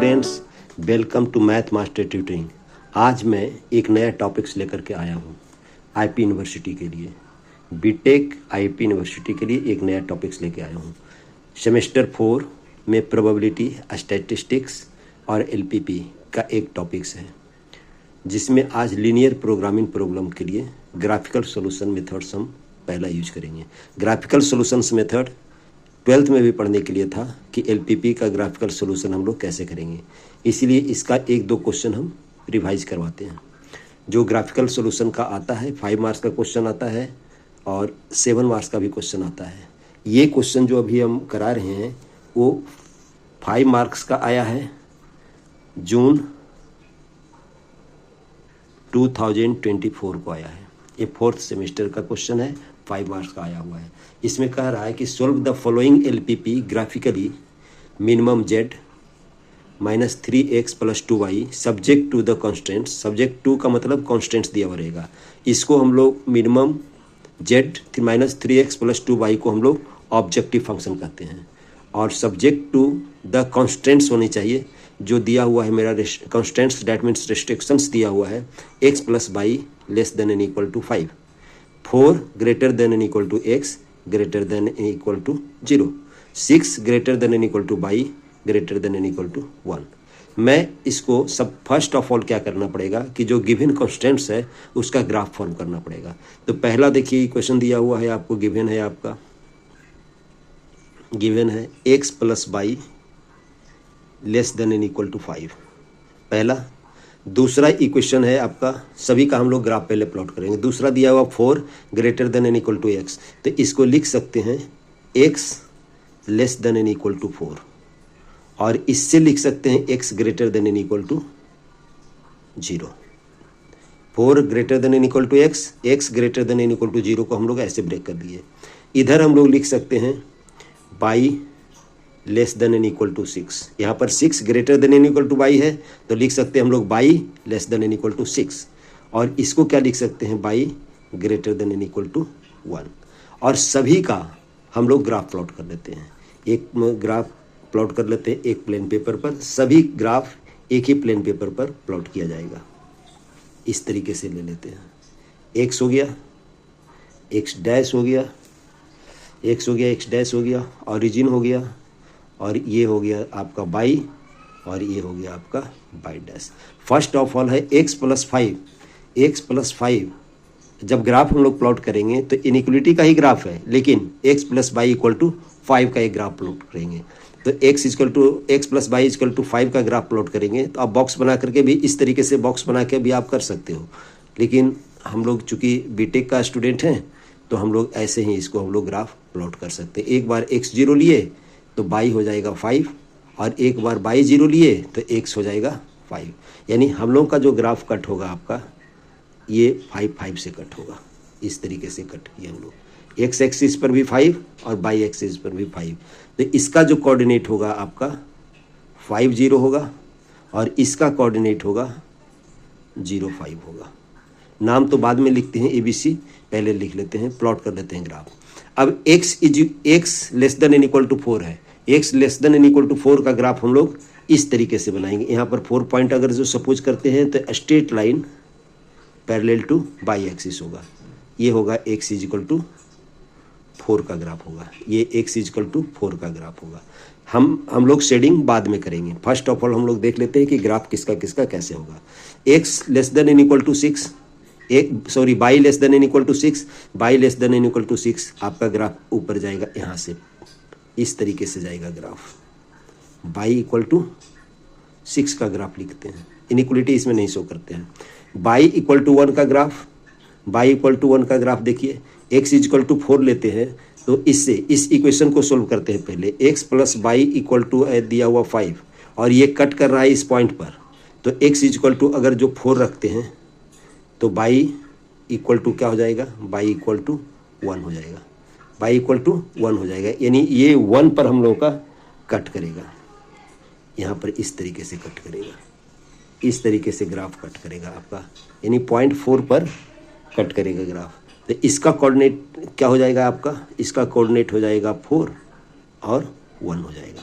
Students, welcome to math master tutoring. आज मैं एक नया टॉपिक्स लेकर के आया हूँ आईपी यूनिवर्सिटी के लिए। बीटेक आईपी यूनिवर्सिटी के लिए एक नया टॉपिक्स लेके आया हूँ। सेमेस्टर 4 में प्रोबेबिलिटी, स्टैटिस्टिक्स और एलपीपी का एक टॉपिक्स है, जिसमें आज लीनियर प्रोग्रामिंग प्रॉब्लम के लिए ग्राफिकल सॉल्यूशन मेथड्स हम पहला यूज करेंगे। ग्राफिकल सॉल्यूशंस मेथड 12th में भी पढ़ने के लिए था कि एलपीपी का ग्राफिकल सॉल्यूशन हम लोग कैसे करेंगे, इसीलिए इसका एक दो क्वेश्चन हम रिवाइज करवाते हैं। जो ग्राफिकल सॉल्यूशन का आता है 5 मार्क्स का क्वेश्चन आता है और 7 मार्क्स का भी क्वेश्चन आता है। ये क्वेश्चन जो अभी हम करा रहे हैं वो 5 मार्क्स का आया है जून 2024 को आया है। ये 4th सेमेस्टर का क्वेश्चन है, 5 मार्क्स का आया हुआ है। इसमें कह रहा है कि solve the following LPP graphically minimum z -3x + 2y subject to the constants. Subject to का मतलब कॉन्स्टेंट्स दिया हुआ रहेगा। इसको हम लोग मिनिमम जेड -3x + 2y को हम लोग ऑब्जेक्टिव फंक्शन कहते हैं, और सब्जेक्ट टू द कॉन्स्टेंट्स होने चाहिए जो दिया हुआ है मेरा कॉन्स्टेंट्स, डैट मीन्स रिस्ट्रिक्शंस दिया हुआ है x + y <= 5, 4 > x > 0, 6 > y > 1। मैं इसको सब फर्स्ट ऑफ ऑल क्या करना पड़ेगा कि जो गिवन कॉन्स्टेंट्स है उसका ग्राफ फॉर्म करना पड़ेगा। तो पहला देखिए क्वेश्चन दिया हुआ है आपको, गिवन है आपका, गिवन है x + y <= 5 पहला। दूसरा इक्वेशन है आपका, सभी का हम लोग ग्राफ पहले प्लॉट करेंगे। दूसरा दिया हुआ 4 > x, तो इसको लिख सकते हैं x <= 4, और इससे लिख सकते हैं x <= 0। 4 <= x <= 0 को हम लोग ऐसे ब्रेक कर दिए। इधर हम लोग लिख सकते हैं y <= 6। यहाँ पर 6 <= y है, तो लिख सकते हैं हम लोग y <= 6, और इसको क्या लिख सकते हैं y <= 1। और सभी का हम लोग ग्राफ प्लॉट कर लेते हैं। एक ग्राफ प्लॉट कर लेते हैं एक प्लेन पेपर पर, सभी ग्राफ एक ही प्लेन पेपर पर प्लॉट किया जाएगा। इस तरीके से ले लेते हैं। x हो गया, x डैश हो गया, x हो गया, x डैश हो गया, ओरिजिन हो गया, और ये हो गया आपका y, और ये हो गया आपका y dash. First of all है x + 5। जब ग्राफ हम लोग प्लॉट करेंगे तो इनइक्वलिटी का ही ग्राफ है, लेकिन x + y = 5 का एक ग्राफ प्लॉट करेंगे। तो x + y = 5 का ग्राफ प्लॉट करेंगे। तो आप बॉक्स बना करके भी इस तरीके से बॉक्स बना के भी आप कर सकते हो, लेकिन हम लोग चूँकि बीटेक का स्टूडेंट हैं तो हम लोग ऐसे ही इसको हम लोग ग्राफ प्लॉट कर सकते हैं। एक बार x0 लिए तो y हो जाएगा 5, और एक बार y0 लिए तो x हो जाएगा 5। यानी हम लोग का जो ग्राफ कट होगा आपका ये 5 से कट होगा। इस तरीके से कट किया हम लोग, x एक्सिस पर भी 5 और y एक्सिस पर भी 5। तो इसका जो कोऑर्डिनेट होगा आपका 5 0 होगा, और इसका कोऑर्डिनेट होगा 0 5 होगा। नाम तो बाद में लिखते हैं ABC, पहले लिख लेते हैं, प्लॉट कर लेते हैं ग्राफ। अब x <= 4 है, x <= 4 का ग्राफ हम लोग इस तरीके से बनाएंगे। यहाँ पर 4 पॉइंट अगर जो सपोज करते हैं तो straight line parallel to y axis होगा। ये होगा x = 4 का ग्राफ होगा, ये x = 4 का ग्राफ होगा। हम लोग शेडिंग बाद में करेंगे। फर्स्ट ऑफ ऑल हम लोग देख लेते हैं कि ग्राफ किसका किसका कैसे होगा। x <= 6, y <= 6, y <= 6 आपका ग्राफ ऊपर जाएगा, यहाँ से इस तरीके से जाएगा ग्राफ। y = 6 का ग्राफ लिखते हैं, इनइक्वलिटी इसमें नहीं शो करते हैं। y = 1 का ग्राफ, y = 1 का ग्राफ देखिए, x = 4 लेते हैं तो इससे इस इक्वेशन को सोल्व करते हैं। पहले x + y दिया हुआ 5, और ये कट कर रहा है इस पॉइंट पर, तो x = अगर जो 4 रखते हैं तो y = क्या हो जाएगा, y = 1 हो जाएगा, y = 1 हो जाएगा। यानी ये 1 पर हम लोगों का कट करेगा, यहाँ पर इस तरीके से कट करेगा, इस तरीके से ग्राफ कट करेगा आपका, यानी 0.4 पर कट करेगा ग्राफ। तो इसका कोऑर्डिनेट क्या हो जाएगा आपका, इसका कोऑर्डिनेट हो जाएगा 4 और 1 हो जाएगा।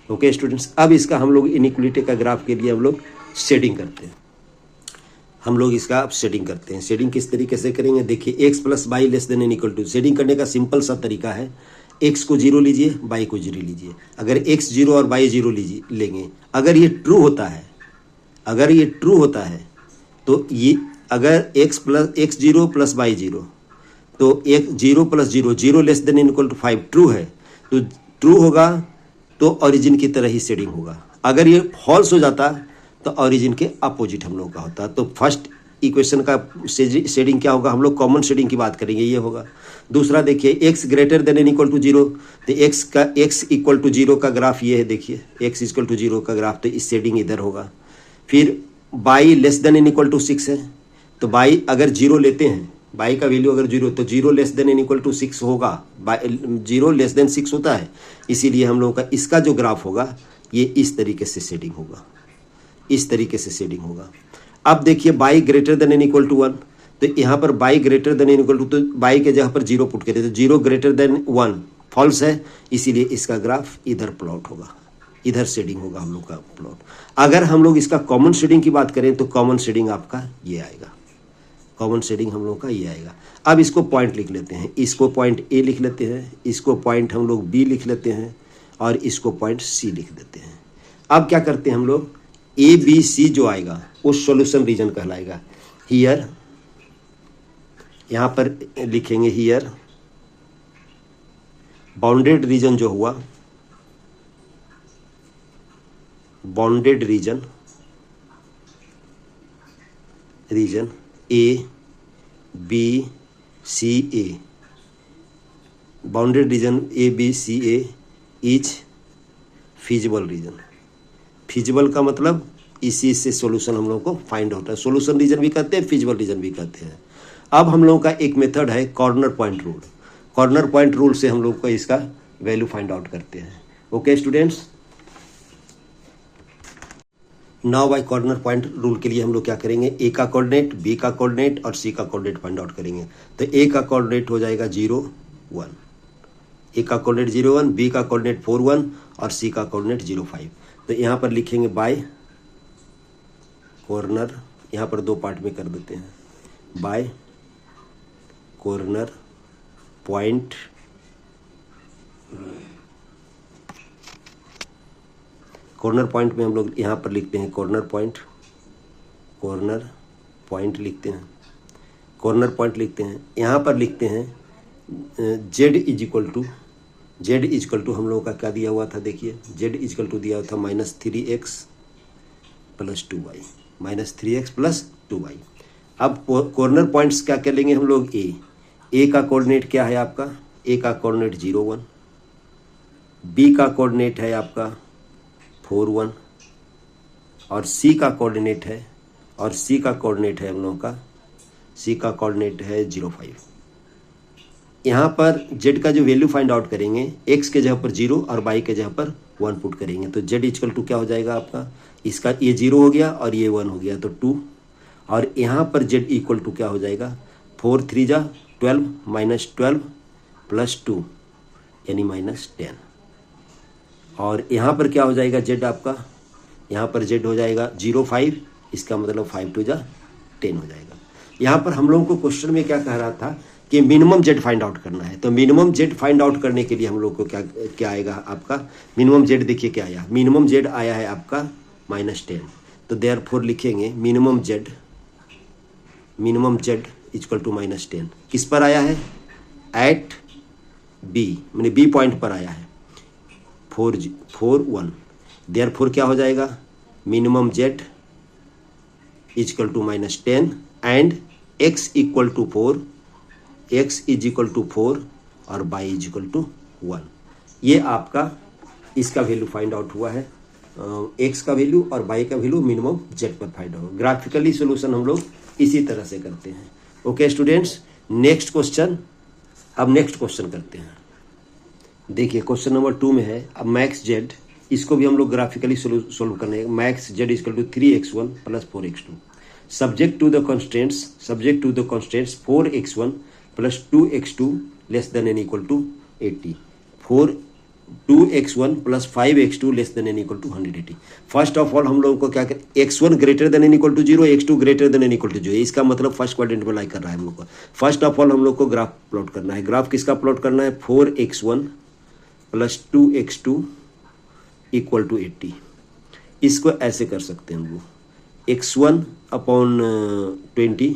ओके स्टूडेंट्स, अब इसका हम लोग इनइक्वलिटी का ग्राफ के लिए हम लोग शेडिंग करते हैं। हम लोग इसका अब शेडिंग करते हैं। शेडिंग किस तरीके से करेंगे, देखिए x plus y less than and equal to. Shading करने का सिंपल सा तरीका है, एक्स को जीरो लीजिए, वाई को जीरो लीजिए। अगर एक्स जीरो और वाई जीरो लीजिए लेंगे, अगर ये ट्रू होता है, अगर ये ट्रू होता है तो ये अगर x zero plus y zero, तो एक zero plus zero, zero less than and equal to 5 true है, तो ट्रू होगा तो ओरिजिन की तरह ही शेडिंग होगा। अगर ये फॉल्स हो जाता तो ओरिजिन के अपोजिट हम लोग का होता। तो फर्स्ट इक्वेशन का शेडिंग क्या होगा, हम लोग कॉमन शेडिंग की बात करेंगे, ये होगा। दूसरा देखिए x greater than and equal to zero, तो एक्स इक्वल टू जीरो का ग्राफ ये है, देखिए एक्स इक्वल टू जीरो का ग्राफ, तो इस शेडिंग इधर होगा। फिर y less than and equal to 6 है, तो बाई अगर जीरो लेते हैं, बाई का वैल्यू अगर जीरो, तो zero less than and equal to 6 होगा। जीरो लेस देन 6 होता है, इसीलिए हम लोगों का इसका जो ग्राफ होगा ये इस तरीके से शेडिंग होगा, इस तरीके से शेडिंग होगा। अब देखिए y greater than and equal to 1, तो यहाँ पर y greater than and equal to, तो बाई के जगह पर जीरो पुट करें, तो जीरो ग्रेटर देन 1 फॉल्स है, इसीलिए इसका ग्राफ इधर प्लॉट होगा, इधर शेडिंग होगा हम लोग का प्लॉट। अगर हम लोग इसका कॉमन शेडिंग की बात करें तो कॉमन शेडिंग आपका ये आएगा, कॉमन शेडिंग हम लोग का ये आएगा। अब इसको पॉइंट लिख लेते हैं, इसको पॉइंट ए लिख लेते हैं, इसको पॉइंट हम लोग बी लिख लेते हैं और इसको पॉइंट सी लिख देते हैं। अब क्या करते हैं हम लोग, ए बी सी जो आएगा वो सॉल्यूशन रीजन कहलाएगा। हियर, यहाँ पर लिखेंगे हियर बाउंडेड रीजन जो हुआ, bounded region, region A B C A, bounded region A B C A is feasible region. Feasible का मतलब इसी से सॉल्यूशन हम लोगों को फाइंड होता है। सॉल्यूशन रीजन भी कहते हैं, फिजिबल रीजन भी कहते हैं। अब हम लोगों का एक मेथड है corner point rule. Corner point rule से हम लोग को इसका वैल्यू फाइंड आउट करते हैं। Okay students, now by corner point rule के लिए हम लोग क्या करेंगे, ए का कोऑर्डिनेट, बी का कोऑर्डिनेट और सी का कोऑर्डिनेट फाइंड आउट करेंगे। तो ए का कोऑर्डिनेट हो जाएगा 0 1, ए का कोऑर्डिनेट 0 1, बी का कोऑर्डिनेट 4 1 और सी का कोऑर्डिनेट 0 5। तो यहाँ पर लिखेंगे बाय कॉर्नर, यहाँ पर दो पार्ट में कर देते हैं, by corner point corner point में हम लोग यहाँ पर लिखते हैं कॉर्नर पॉइंट, कॉर्नर पॉइंट लिखते हैं, कॉर्नर पॉइंट लिखते हैं। यहाँ पर लिखते हैं जेड इज इक्वल टू हम लोगों का क्या दिया हुआ था, देखिए जेड इज इक्वल टू दिया हुआ था -3x + 2y, -3x + 2y। अब कॉर्नर पॉइंट्स क्या कर लेंगे हम लोग, ए का कोऑर्डिनेट क्या है आपका, ए का कोऑर्डिनेट 0 1, बी का कोऑर्डिनेट है आपका 4 1 और सी का कोऑर्डिनेट है, और सी का कोऑर्डिनेट है हम लोगों का, सी का कोऑर्डिनेट है 0 5। यहाँ पर जेड का जो वैल्यू फाइंड आउट करेंगे, एक्स के जगह पर 0 और वाई के जगह पर 1 पुट करेंगे, तो जेड इक्वल टू क्या हो जाएगा आपका, इसका ये 0 हो गया और ये 1 हो गया तो 2, और यहाँ पर जेड इक्वल टू क्या हो जाएगा 4 3 जा 12 -12 + 2 यानी -10, और यहाँ पर क्या हो जाएगा जेड आपका, यहाँ पर जेड हो जाएगा 0 5, इसका मतलब 5 2 जा 10 हो जाएगा। यहाँ पर हम लोगों को क्वेश्चन में क्या कह रहा था कि मिनिमम जेड फाइंड आउट करना है, तो मिनिमम जेड फाइंड आउट करने के लिए हम लोग को क्या आएगा आपका, मिनिमम जेड देखिए क्या आया, मिनिमम जेड आया है आपका -10, तो देयरफॉर लिखेंगे मिनिमम जेड इक्वल टू -10 किस पर आया है, एट बी, मैंने बी पॉइंट पर आया है 4 1, देयरफॉर क्या हो जाएगा minimum z equal to -10 and x equal to 4, x is equal to 4 और y इज इक्वल टू 1। ये आपका इसका वैल्यू फाइंड आउट हुआ है, x का वैल्यू और y का वैल्यू मिनिमम z पर फाइंड आउट। ग्राफिकली सॉल्यूशन हम लोग इसी तरह से करते हैं। ओके स्टूडेंट्स, नेक्स्ट क्वेश्चन, अब नेक्स्ट क्वेश्चन करते हैं। देखिए क्वेश्चन नंबर 2 में है, अब मैक्स जेड, इसको भी हम लोग ग्राफिकली सोल्व करने हैं। Max z equal to 3x1 + 4x2 subject to the constraints 4x1 + 2x2 less than n equal to 80। 2x1 plus 5x2 less than and equal to 180। First of all हम लोगों को क्या करें, x1 greater than and equal to 0, x2 greater than and equal to 0। इसका मतलब first quadrant में लाई कर रहा है हम लोग को। फर्स्ट ऑफ ऑल हम लोग को ग्राफ प्लॉट करना है। ग्राफ किसका प्लॉट करना है, 4x1 plus 2x2 equal to 80। इसको ऐसे कर सकते हैं हम लोग, x1 अपॉन 20,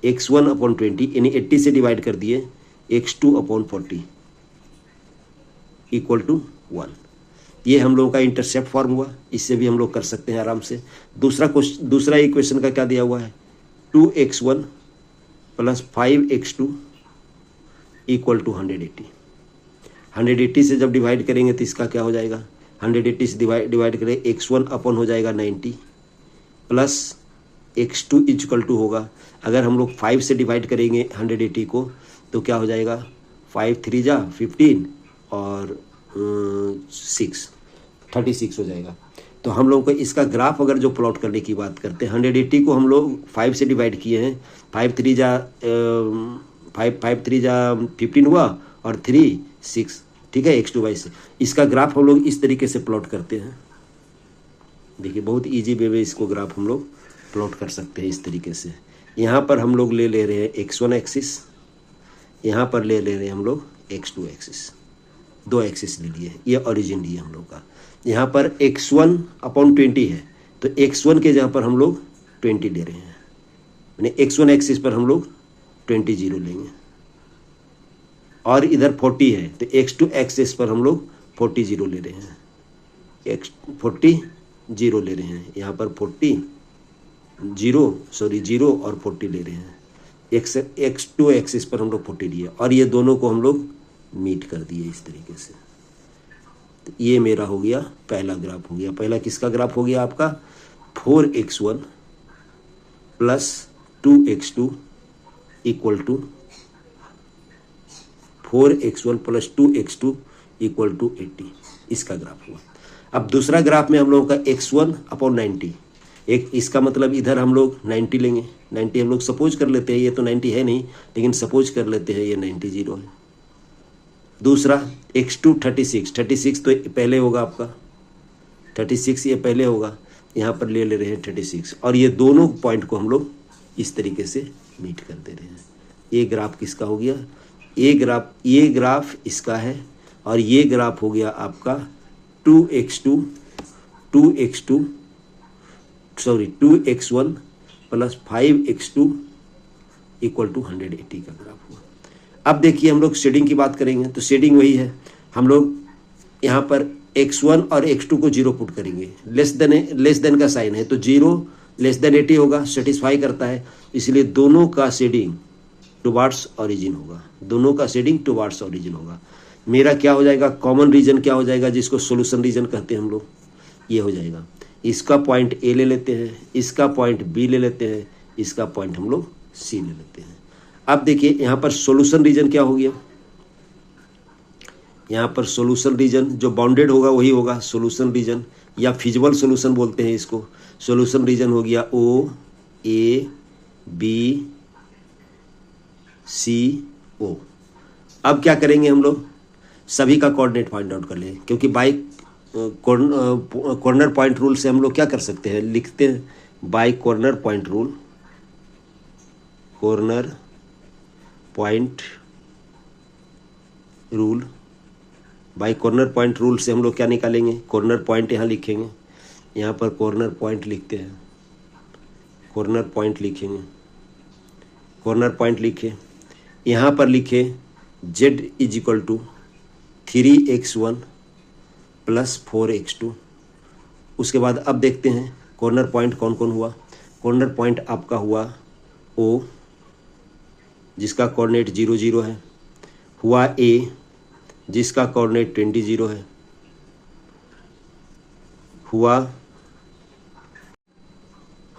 x1 अपॉन 20 यानी 80 से डिवाइड कर दिए, x2 अपॉन 40 इक्वल टू 1। ये हम लोगों का इंटरसेप्ट फॉर्म हुआ। इससे भी हम लोग कर सकते हैं आराम से। दूसरा इक्वेशन का क्या दिया हुआ है, 2x1 plus 5x2 equal to 180। 180 से जब डिवाइड करेंगे तो इसका क्या हो जाएगा, 180 से डिवाइड करें, x1 अपॉन हो जाएगा 90 प्लस x2 इक्वल टू होगा, अगर हम लोग 5 से डिवाइड करेंगे 180 को तो क्या हो जाएगा, 5 3 जा 15 और 36 हो जाएगा। तो हम लोग को इसका ग्राफ अगर जो प्लॉट करने की बात करते हैं, 180 को हम लोग 5 से डिवाइड किए हैं, 5 3 जा 15 हुआ और 3 6, ठीक है, x2 से। इसका ग्राफ हम लोग इस तरीके से प्लॉट करते हैं। देखिए बहुत इजी वे में इसको ग्राफ हम लोग प्लॉट कर सकते हैं इस तरीके से। यहाँ पर हम लोग ले रहे हैं x1 एक्सिस, यहाँ पर ले रहे हैं हम लोग x2 एक्सिस, 2 एक्सिस ले लिए। ये ओरिजिन लिए हम लोग का। यहाँ पर x1 अपॉन 20 है तो x1 के जहाँ पर हम लोग 20 ले रहे हैं, यानी x1 एक्सिस पर हम लोग 20 0 लेंगे। और इधर 40 है तो x2 एक्सिस पर हम लोग 40 0 ले रहे हैं, 40 0 ले रहे हैं। यहाँ पर 0 और 40 ले रहे हैं। x2 एक्सिस पर हम लोग 40 लिए और ये दोनों को हम लोग मीट कर दिए इस तरीके से। तो ये मेरा हो गया पहला ग्राफ हो गया। पहला किसका ग्राफ हो गया आपका, 4x1 plus 2x2 equal to 4x1 plus 2x2 equal to 80, इसका ग्राफ हुआ। अब दूसरा ग्राफ में हम लोगों का x1 अपॉन 90, एक इसका मतलब इधर हम लोग 90 लेंगे। 90 हम लोग सपोज कर लेते हैं, ये तो 90 है नहीं लेकिन सपोज कर लेते हैं ये 90 0 है। दूसरा x2 36 तो पहले होगा आपका, 36 ये पहले होगा, यहाँ पर ले रहे हैं 36 और ये दोनों पॉइंट को हम लोग इस तरीके से मीट कर दे रहे हैं। ये ग्राफ किसका हो गया, ये ग्राफ इसका है और ये ग्राफ हो गया आपका 2x1 plus 5x2 equal to 180 का ग्राफ हुआ। अब देखिए हम लोग शेडिंग की बात करेंगे तो शेडिंग वही है, हम लोग यहाँ पर x1 और x2 को 0 पुट करेंगे। लेस देन का साइन है तो 0 लेस देन 80 होगा, सेटिस्फाई करता है, इसलिए दोनों का शेडिंग टुवार्ड्स ओरिजिन होगा, दोनों का शेडिंग टुवार्ड्स ओरिजिन होगा। मेरा क्या हो जाएगा, कॉमन रीजन क्या हो जाएगा, जिसको सोल्यूशन रीजन कहते हैं हम लोग, ये हो जाएगा। इसका पॉइंट ए ले लेते हैं, इसका पॉइंट बी ले लेते हैं, इसका पॉइंट हम लोग सी ले लेते हैं। अब देखिए यहाँ पर सोल्यूशन रीजन क्या हो गया, यहाँ पर सोल्यूशन रीजन जो बाउंडेड होगा वही होगा सोल्यूशन रीजन, या फिजिबल सोल्यूशन बोलते हैं इसको। सोल्यूशन रीजन हो गया ओ ए बी सी ओ। अब क्या करेंगे हम लोग, सभी का कोऑर्डिनेट फाइंड आउट कर लें, क्योंकि बाई कॉर्नर पॉइंट रूल से हम लोग क्या कर सकते हैं, लिखते हैं by corner point rule, corner point rule, by corner point rule से हम लोग क्या निकालेंगे, कॉर्नर पॉइंट यहाँ लिखेंगे, यहाँ पर कॉर्नर पॉइंट लिखते हैं, कॉर्नर पॉइंट लिखेंगे, कॉर्नर पॉइंट लिखे, यहाँ पर लिखे z is equal to 3x1 plus 4x2। उसके बाद अब देखते हैं कॉर्नर पॉइंट कौन कौन हुआ। कॉर्नर पॉइंट आपका हुआ O जिसका कोऑर्डिनेट 0 0 है, हुआ A जिसका कोऑर्डिनेट 20 0 है,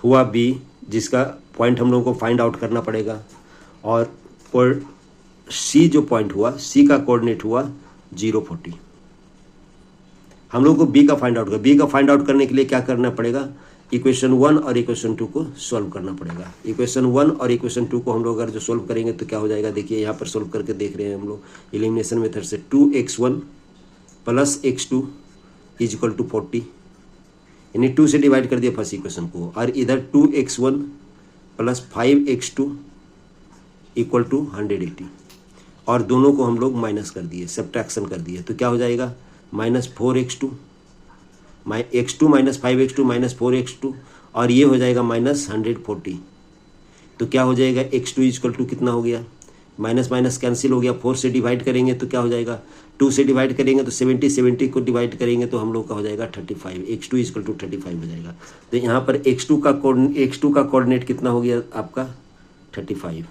हुआ B जिसका पॉइंट हम लोगों को फाइंड आउट करना पड़ेगा, और C जो पॉइंट हुआ, C का कोऑर्डिनेट हुआ 0 40। हम लोग को B का फाइंड आउट करना, B का फाइंड आउट करने के लिए क्या करना पड़ेगा, इक्वेशन 1 और इक्वेशन 2 को सॉल्व करना पड़ेगा। इक्वेशन 1 और इक्वेशन 2 को हम लोग अगर जो सॉल्व करेंगे तो क्या हो जाएगा, देखिए यहाँ पर सॉल्व करके देख रहे हैं हम लोग एलिमिनेशन मेथड से। 2x1 plus x2 is equal to 40, यानी 2 से डिवाइड कर दिया फर्स्ट इक्वेशन को, और इधर 2x1 plus 5x2 equal to 180, और दोनों को हम लोग माइनस कर दिए, सब्ट्रैक्शन कर दिए, तो क्या हो जाएगा -4x2 x2 minus 5x2 minus 4x2, और ये हो जाएगा -140। तो क्या हो जाएगा x2 इक्वल टू कितना हो गया, माइनस माइनस कैंसिल हो गया, 4 से डिवाइड करेंगे तो क्या हो जाएगा 2 से डिवाइड करेंगे तो 70 को डिवाइड करेंगे तो हम लोग का हो जाएगा 35, x2 इक्वल टू 35 हो जाएगा। तो यहाँ पर x2 का कोऑर्डिनेट कितना हो गया आपका 35,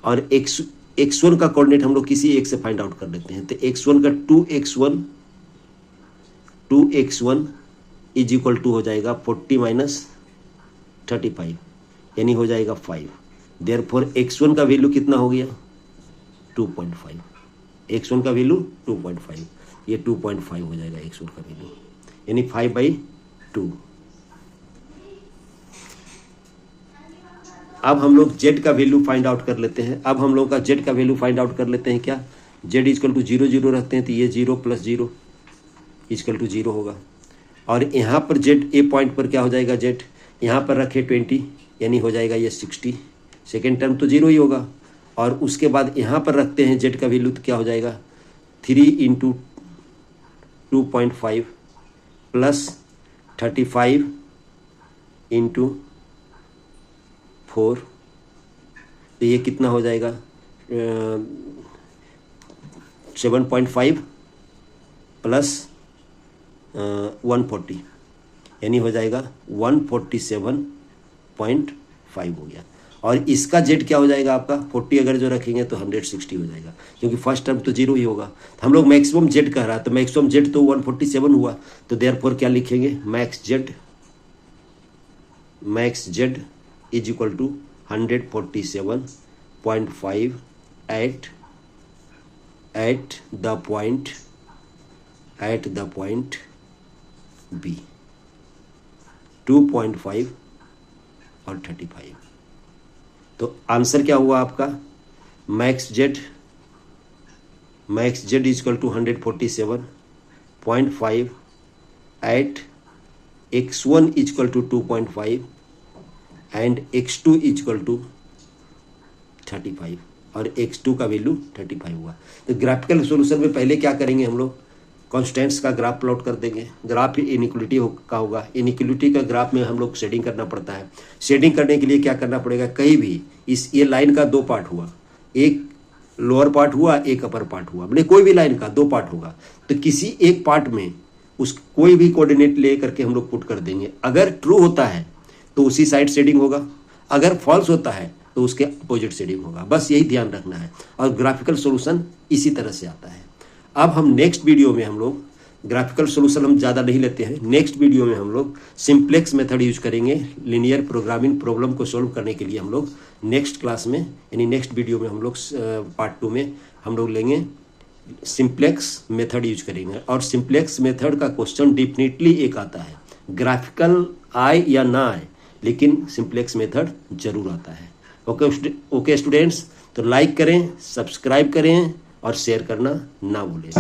और x1 का कोऑर्डिनेट हम लोग किसी एक से फाइंड आउट कर लेते हैं। तो x1 का 2x1 इज इक्वल टू हो जाएगा 40 माइनस 35, यानी हो जाएगा 5। देयरफॉर x1 का वैल्यू कितना हो गया 2.5, x1 का वैल्यू 2.5, ये 2.5 हो जाएगा x1 का वैल्यू, यानी 5/2। अब हम लोग z का वैल्यू फाइंड आउट कर लेते हैं। अब हम लोग का z का वैल्यू फाइंड आउट कर लेते हैं। क्या z इक्वल टू 0 0 रखते हैं तो ये 0 + 0 इक्वल टू 0 होगा, और यहाँ पर z ए पॉइंट पर क्या हो जाएगा z, यहाँ पर रखे 20, यानी हो जाएगा ये 60, सेकेंड टर्म तो 0 ही होगा, और उसके बाद यहाँ पर रखते हैं z का वैल्यू तो क्या हो जाएगा 3 × 2.5 प्लस 35 × 4, तो ये कितना हो जाएगा 7.5 प्लस 140, यानी हो जाएगा 147.5 हो गया। और इसका z क्या हो जाएगा आपका 40 अगर जो रखेंगे तो 160 हो जाएगा, क्योंकि फर्स्ट टर्म तो 0 ही होगा। हम लोग मैक्सिमम z कह रहा है, तो मैक्सिमम z तो 147 हुआ, तो देयरफॉर क्या लिखेंगे max z is equal to 147.5 at the point B, 2.5 और 35। तो आंसर क्या हुआ आपका max z is equal to 147.5 at x1 equal to 2.5 and x2 equal to 35, और x2 का वैल्यू 35 हुआ। तो ग्राफिकल सॉल्यूशन में पहले क्या करेंगे हम लोग कॉन्स्टेंट्स का ग्राफ प्लॉट कर देंगे। ग्राफ इनइक्वलिटी का होगा, इनइक्वलिटी का ग्राफ में हम लोग शेडिंग करना पड़ता है। शेडिंग करने के लिए क्या करना पड़ेगा, कहीं भी ये लाइन का 2 पार्ट हुआ, एक लोअर पार्ट हुआ एक अपर पार्ट हुआ, मतलब कोई भी लाइन का 2 पार्ट होगा, तो किसी एक पार्ट में उस कोई भी कोऑर्डिनेट ले करके हम लोग पुट कर देंगे। अगर ट्रू होता है तो उसी साइड शेडिंग होगा, अगर फॉल्स होता है तो उसके अपोजिट शेडिंग होगा। बस यही ध्यान रखना है, और ग्राफिकल सॉल्यूशन इसी तरह से आता है। अब हम नेक्स्ट वीडियो में हम लोग ग्राफिकल सॉल्यूशन हम ज़्यादा नहीं लेते हैं, नेक्स्ट वीडियो में हम लोग सिंप्लेक्स मेथड यूज करेंगे लीनियर प्रोग्रामिंग प्रॉब्लम को सॉल्व करने के लिए। हम लोग नेक्स्ट क्लास में यानी नेक्स्ट वीडियो में हम लोग पार्ट 2 में हम लोग लेंगे सिंप्लेक्स मेथड यूज करेंगे। और सिंप्लेक्स मेथड का क्वेश्चन डेफिनेटली एक आता है, ग्राफिकल आए या ना आए लेकिन सिंप्लेक्स मेथड जरूर आता है। ओके स्टूडेंट्स, तो लाइक करें, सब्सक्राइब करें और शेयर करना ना भूलें।